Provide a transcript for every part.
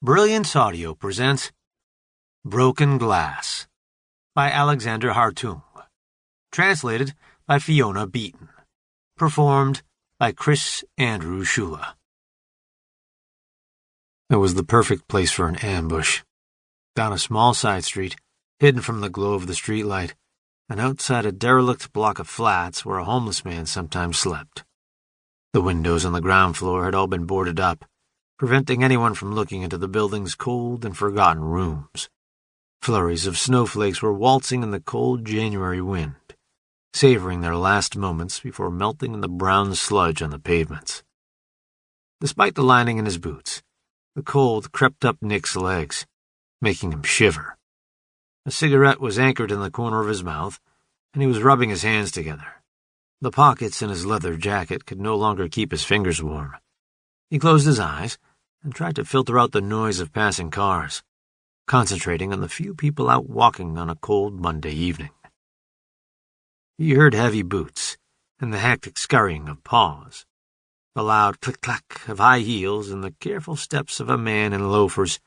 Brilliance Audio presents Broken Glass by Alexander Hartung. Translated by Fiona Beaton. Performed by Chris Andrew Shula. It was the perfect place for an ambush. Down a small side street, hidden from the glow of the streetlight, and outside a derelict block of flats where a homeless man sometimes slept. The windows on the ground floor had all been boarded up, preventing anyone from looking into the building's cold and forgotten rooms. Flurries of snowflakes were waltzing in the cold January wind, savoring their last moments before melting in the brown sludge on the pavements. Despite the lining in his boots, the cold crept up Nick's legs, making him shiver. A cigarette was anchored in the corner of his mouth, and he was rubbing his hands together. The pockets in his leather jacket could no longer keep his fingers warm. He closed his eyes and tried to filter out the noise of passing cars, concentrating on the few people out walking on a cold Monday evening. He heard heavy boots and the hectic scurrying of paws, the loud click-clack of high heels and the careful steps of a man in loafers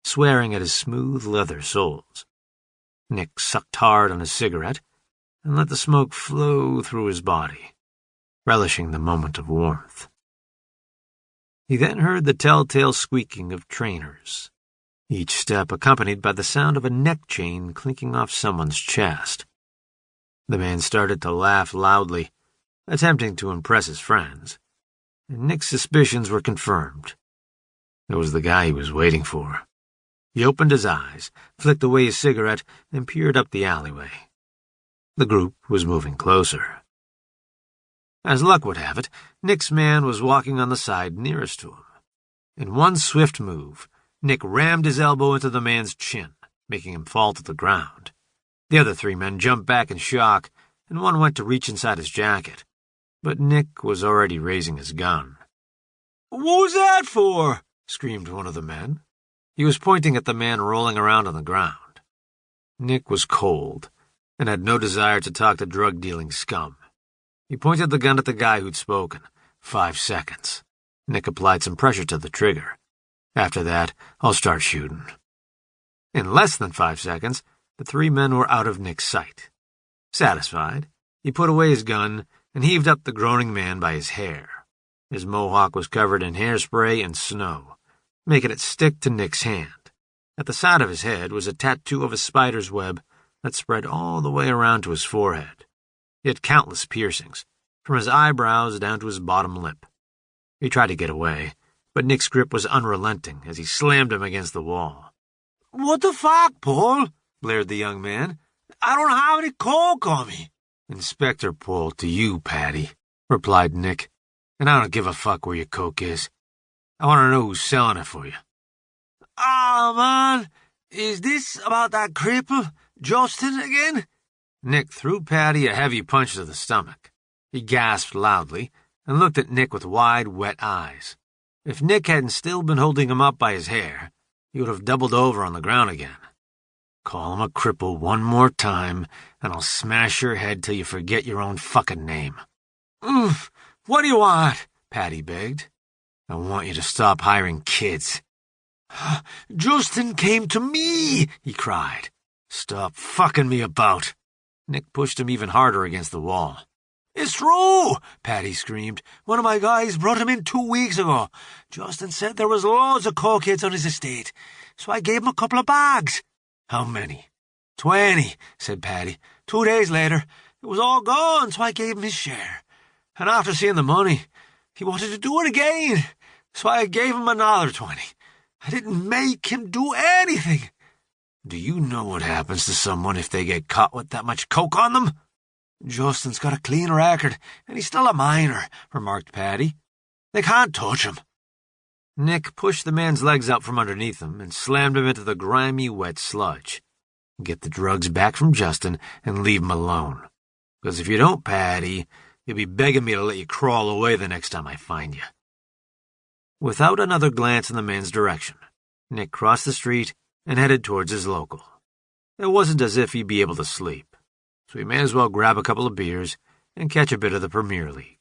swearing at his smooth leather soles. Nick sucked hard on his cigarette and let the smoke flow through his body, relishing the moment of warmth. He then heard the telltale squeaking of trainers, each step accompanied by the sound of a neck chain clinking off someone's chest. The man started to laugh loudly, attempting to impress his friends, and Nick's suspicions were confirmed. It was the guy he was waiting for. He opened his eyes, flicked away his cigarette, and peered up the alleyway. The group was moving closer. As luck would have it, Nick's man was walking on the side nearest to him. In one swift move, Nick rammed his elbow into the man's chin, making him fall to the ground. The other three men jumped back in shock, and one went to reach inside his jacket. But Nick was already raising his gun. "What was that for?" screamed one of the men. He was pointing at the man rolling around on the ground. Nick was cold and had no desire to talk to drug-dealing scum. He pointed the gun at the guy who'd spoken. 5 seconds. Nick applied some pressure to the trigger. After that, I'll start shooting. In less than 5 seconds, the three men were out of Nick's sight. Satisfied, he put away his gun and heaved up the groaning man by his hair. His mohawk was covered in hairspray and snow, making it stick to Nick's hand. At the side of his head was a tattoo of a spider's web that spread all the way around to his forehead. He had countless piercings, from his eyebrows down to his bottom lip. He tried to get away, but Nick's grip was unrelenting as he slammed him against the wall. "What the fuck, Paul?" blared the young man. "I don't have any coke on me." "Inspector Pohl to you, Patty," replied Nick. "And I don't give a fuck where your coke is. I want to know who's selling it for you." "Ah, man, is this about that cripple, Justin, again?" Nick threw Patty a heavy punch to the stomach. He gasped loudly and looked at Nick with wide, wet eyes. If Nick hadn't still been holding him up by his hair, he would have doubled over on the ground again. "Call him a cripple one more time, and I'll smash your head till you forget your own fucking name." "Oof, what do you want?" Patty begged. "I want you to stop hiring kids." "Justin came to me," he cried. "Stop fucking me about." Nick pushed him even harder against the wall. "It's true," Patty screamed. "One of my guys brought him in 2 weeks ago. Justin said there was loads of cokeheads on his estate, so I gave him a couple of bags." "How many?" 20, said Patty. 2 days later, it was all gone, so I gave him his share. And after seeing the money, he wanted to do it again, so I gave him another 20. I didn't make him do anything." "Do you know what happens to someone if they get caught with that much coke on them?" "Justin's got a clean record, and he's still a minor," remarked Patty. "They can't touch him." Nick pushed the man's legs out from underneath him and slammed him into the grimy, wet sludge. "Get the drugs back from Justin and leave him alone. Because if you don't, Patty, you'll be begging me to let you crawl away the next time I find you." Without another glance in the man's direction, Nick crossed the street and headed towards his local. It wasn't as if he'd be able to sleep, so he may as well grab a couple of beers and catch a bit of the Premier League.